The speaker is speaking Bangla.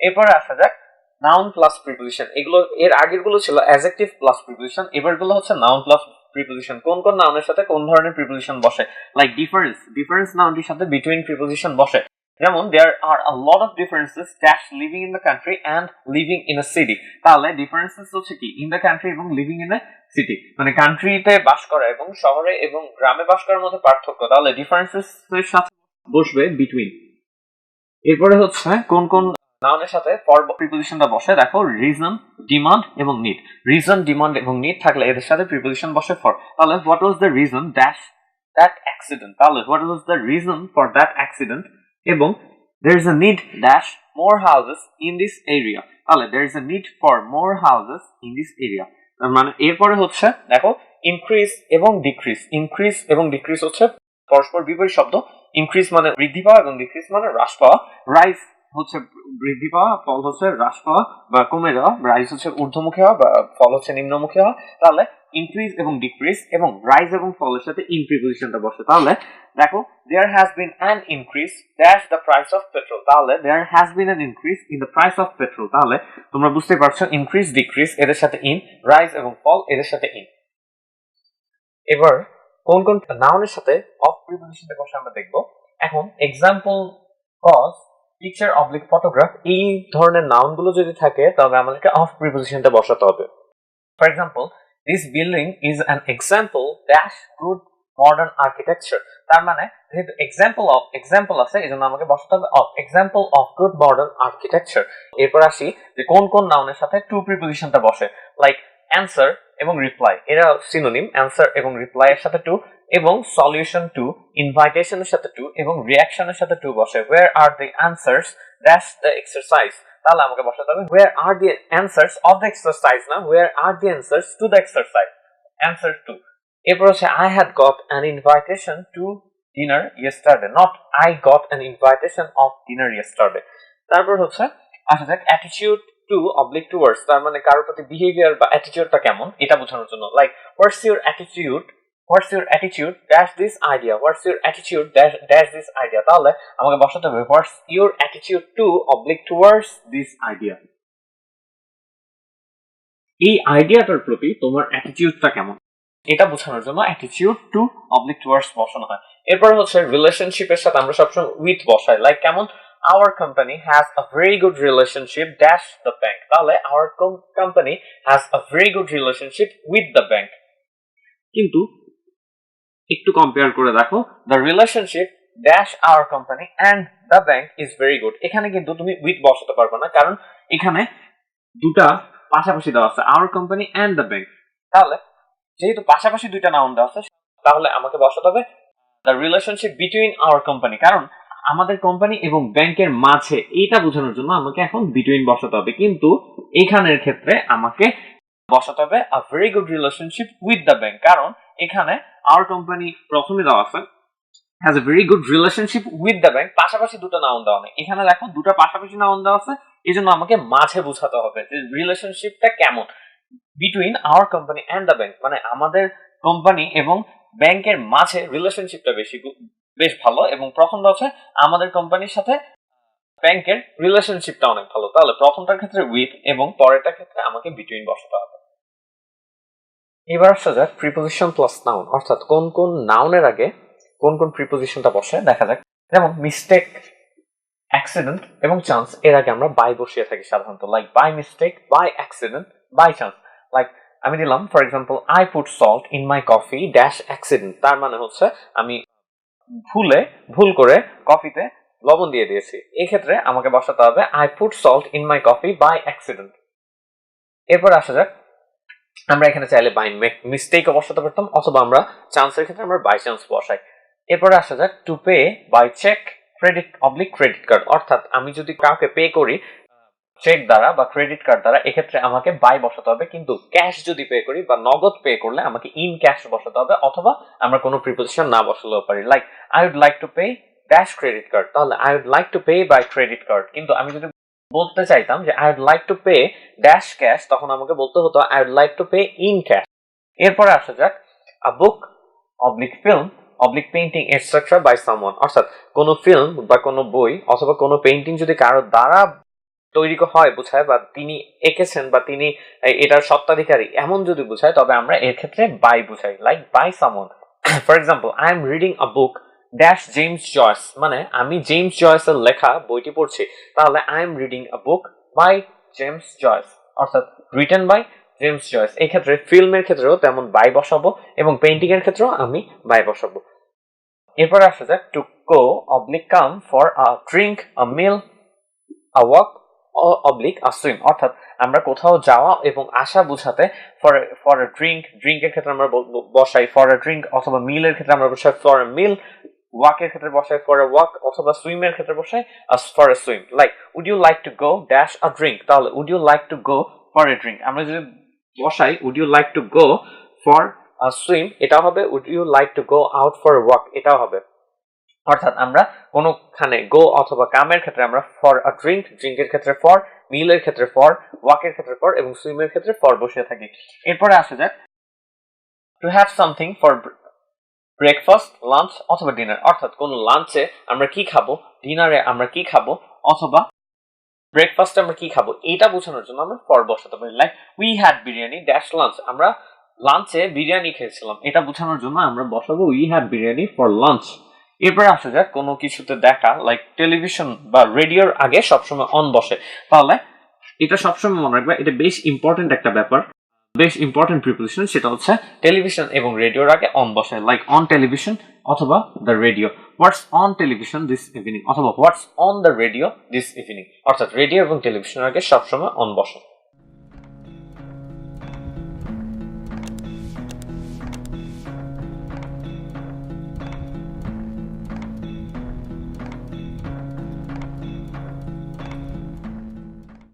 এরপরে আসা যাক নাউন প্লাস প্রিপোজিশন। এগুলো এর আগের গুলো ছিল অ্যাডজেক্টিভ প্লাস প্রিপোজিশন, এবারগুলো হচ্ছে নাউন প্লাস প্রিপোজিশন। কোন কোন নাউনের সাথে কোন ধরনের প্রিপোজিশন বসে, লাইক ডিফারেন্স নাউনটির সাথে বিটুইন প্রিপোজিশন বসে। যেমন there are a lot of differences dash living in the country and living in a city. তাহলে ডিফারেন্সেস হচ্ছে কি ইন দ্য কান্ট্রি এবং লিভিং ইন আ সিটি, মানে কান্ট্রিতে বাস করা এবং শহরে এবং গ্রামে বাস করার মধ্যে পার্থক্য। তাহলে ডিফারেন্সেস এর সাথে বসবে বিটুইন। এরপরে হচ্ছে কোন কোন নাউনের সাথে ফর প্রিপোজিশনটা বসে, দেখো রিজন, ডিমান্ড এবং নিড। রিজন, ডিমান্ড এবং নিড থাকলে এদের সাথে প্রিপোজিশন বসে ফর। তাহলে what was the reason dash that accident, তাহলে what was the reason for that accident. এবং there is a need dash more houses in this area, তাহলে there is a need for more houses in this area। মানে এরপরে হচ্ছে দেখো ইনক্রিজ এবং ডিক্রিজ। ইনক্রিজ এবং ডিক্রিজ হচ্ছে পরস্পর বিপরীত শব্দ। ইনক্রিজ মানে বৃদ্ধি পাওয়া এবং ডিক্রিজ মানে হ্রাস পাওয়া। রাইজ হচ্ছে বৃদ্ধি পাওয়া, ফল হচ্ছে হ্রাস পাওয়া বা কমে যাওয়া। রাইজ হচ্ছে ঊর্ধ্বমুখী হওয়া বা ফল হচ্ছে নিম্নমুখী হওয়া। তাহলে ইনক্রিজ এবং ডিক্রিজ এবং রাইজ এবং ফলের সাথে ইন প্রিপোজিশনটা বসে। তাহলে দেখো there has been an increase dash the price of petrol, তাহলে there has been an increase in the price of petrol। তাহলে তোমরা বুঝতে পারছো ইনক্রিজ ডিক্রিজ এদের সাথে ইন, রাইজ এবং ফল এদের সাথে ইন। এবার কোন কোন নাউনের সাথে অফ প্রিপোজিশনটা বসে আমরা দেখব। এখন example, cause, picture, oblique, photograph, এই ধরনের নাউন গুলো যদি থাকে তবে আমাদেরকে অফ প্রিপোজিশনটা বসাতে হবে। For example, this building is an example dash good modern architecture, তার মানে যেহেতু এক্সাম্পল আছে এজন্য আমাকে বসাতে হবে of, example of good modern architecture. এরপর আসি যে কোন কোন নাউনের সাথে টু প্রিপোজিশনটা বসে, লাইক অ্যান্সার এবং রিপ্লাই, এরা সিনোনিম। অ্যান্সার এবং রিপ্লাই এর সাথে টু, এবং সলিউশন টু, ইনভাইটেশনের সাথে টু, এবং রিঅ্যাকশনের সাথে টু বসে। where are the answers dash the exercise, তাহলে আমাকে বসাতে হবে where are the answers of the exercise, না where are the answers to the exercise, answer to। এরপর হচ্ছে I had got an invitation to dinner yesterday, not I got an invitation of dinner yesterday। তারপর হচ্ছে আসা যাক attitude to oblique towards, তার মানে কারোর প্রতি বিহেভিয়ার বা অ্যাটিটিউডটা কেমন এটা বোঝানোর জন্য, like what's your attitude dash this idea, what's your attitude dash this idea। তাহলে আমাকে বসাতে হবে what's your attitude to oblique towards this idea, এই আইডিয়াটার প্রতি তোমার অ্যাটিটিউডটা কেমন এটা বোঝানোর জন্য অ্যাটিটিউড টু অবলিক টুয়ার্ডস বসানো হয়। এরপর হচ্ছে রিলেশনশিপের সাথে আমরা সবসময় উইথ বসাই, লাইক কেমন our company has a very good relationship dash the bank, তাহলে our company has a very good relationship with the bank। কিন্তু একটু কম্পেয়ার করে দেখো, the relationship dash our company and the bank is very good, এখানে কিন্তু তুমি উইথ বসাতে পারবে না কারণ এখানে দুটা পাশাপাশি দেওয়া আছে our company and the bank। তাহলে যেহেতু পাশাপাশি দুইটা নাউন দেওয়া আছে তাহলে আমাকে বসাতে হবে the relationship between our company, কারণ আমাদের কোম্পানি এবং ব্যাংকের মাঝে এইটা বোঝানোর জন্য আমাকে এখন বিটুইন বসাতে হবে। কিন্তু এখানের ক্ষেত্রে আমাকে বসাতে হবে a very good relationship with the bank, কারণ এখানে our company প্রথমে দেওয়া আছে has a very good relationship with the bank, পাশাপাশি দুটো নাউন দেওয়া নেই। এখানে দেখো দুটো পাশাপাশি নাউন দেওয়া আছে, এজন্য আমাকে মাঝে বোঝাতে হবে যে রিলেশনশিপটা কেমন between our company and the bank, মানে আমাদের কোম্পানি এবং ব্যাংকের মাঝে রিলেশনশিপটা বেশ ভালো, এবং প্রথমটা হচ্ছে আমাদের কোম্পানির সাথে ব্যাংকের রিলেশনশিপটা অনেক ভালো। তাহলে প্রথমটার ক্ষেত্রে উইথ এবং পরেরটার ক্ষেত্রে আমাকে বিটুইন বসাতে হবে। এবার আসা যাক প্রিপোজিশন প্লাস নাউন, অর্থাৎ কোন কোন নাউনের আগে কোন কোন প্রিপোজিশনটা বসে দেখা যাক। যেমন মিস্টেক, অ্যাক্সিডেন্ট এবং চান্স এর আগে আমরা বাই বসিয়ে থাকি সাধারণত, like by mistake, by accident, by chance. Like আমি দিলাম for example I put salt in my coffee dash accident, তার মানে হচ্ছে আমি ভুল করে কফিতে লবণ দিয়ে দিয়েছি। এই ক্ষেত্রে আমাকে বসাতে হবে I put salt in my coffee by accident. এরপর আসা যাক আমরা এখানে চাইলে বাই মিস্টেকও বসাতে পারতাম, অথবা আমরা চান্সের ক্ষেত্রে আমরা বাই চান্স বসাই। এরপরে আসা যাক to pay by cheque, credit oblique credit card, অর্থাৎ আমি যদি কাউকে পে করি চেক দ্বারা বা ক্রেডিট কার্ড দ্বারা এক্ষেত্রে আমাকে বাই বসাতে হবে, কিন্তু ক্যাশ যদি পে করি বা নগদ পে করলে আমাকে ইন ক্যাশ বসাতে হবে, অথবা আমরা কোনো প্রিপোজিশন না বসালেও পারি, like I would like to pay dash credit card, তাহলে I would like to pay by credit card. কিন্তু আমি যদি বলতে চাইতাম যে I would like to pay dash cash, তখন আমাকে বলতে হতো I would like to pay in cash. এরপরে আসা যাক a book oblique film oblique painting etcetera by someone, অর্থাৎ কোনো ফিল্ম বা কোনো বই অথবা কোনো পেইন্টিং যদি কারো দ্বারা তৈরি হয় বোঝায় বা তিনি এঁকেছেন বা তিনি এটার সত্ত্বাধিকারী এমন যদি বোঝায় তবে আমরা এর ক্ষেত্রে বাই বোঝাই, like by someone. For example, I am reading a book dash James Joyce, মানে আমি জেমস জয়েসের লেখা বইটি পড়ছি, তাহলে I am reading a book by James Joyce, অর্থাৎ রিটেন বাই জেমস জয়েস। এই ক্ষেত্রে ফিল্মের ক্ষেত্রেও তেমন বাই বসাবো এবং পেইন্টিং এর ক্ষেত্রেও আমি বাই বসাবো। এরপরে আসা যাক to go oblique come for a drink, a meal, a walk oblique a swim, অর্থাৎ আমরা কোথাও যাওয়া এবং আসা বোঝাতে ফর আ ড্রিঙ্ক, ড্রিঙ্কের ক্ষেত্রে আমরা বসাই ফর আ ড্রিঙ্ক, অথবা মিলের ক্ষেত্রে আমরা বসাই ফর আ মিল, ওয়াকের ক্ষেত্রে বসাই ফর আ ওয়াক, অথবা সুইমের ক্ষেত্রে বসাই for a swim. Like would you like to go dash a drink, তাহলে would you like to go for a drink. আমরা যদি বসাই would you like to go for a swim, এটাও হবে। Would you like to go out for a walk, এটাও হবে। অর্থাৎ আমরা কোনোখানে গো অথবা কামের ক্ষেত্রে আমরা ফর আ ড্রিঙ্ক, ড্রিঙ্কের ক্ষেত্রে ফর, মিলের ক্ষেত্রে ফর, ওয়াকের ক্ষেত্রে ফর এবং সুইমের ক্ষেত্রে ফর বসিয়ে থাকি। এরপরে আসা যাক to have something for breakfast, lunch অথবা ডিনার, অর্থাৎ কোন লাঞ্চে আমরা কি খাবো, ডিনারে আমরা কি খাবো, অথবা ব্রেকফাস্টে আমরা কি খাবো, এটা বোঝানোর জন্য আমরা ফর বসাতে পারি। Like we had biryani dash lunch, আমরা লাঞ্চে বিরিয়ানি খেয়েছিলাম, এটা বোঝানোর জন্য আমরা বসাবো we had biryani for lunch. এরপরে আসা যাক কোনো কিছুতে দেখা, লাইক টেলিভিশন বা রেডিওর আগে সবসময় অন বসে, তাহলে এটা সবসময় মনে রাখবে, এটা বেশ ইম্পর্টেন্ট একটা ব্যাপার, বেশ ইম্পর্টেন্ট প্রিপোজিশন, সেটা হচ্ছে টেলিভিশন এবং রেডিওর আগে অন বসে, লাইক অন টেলিভিশন অথবা the radio, what's on television this evening, অথবা what's on the radio this evening, অর্থাৎ রেডিও এবং টেলিভিশনের আগে সবসময় অন বসে।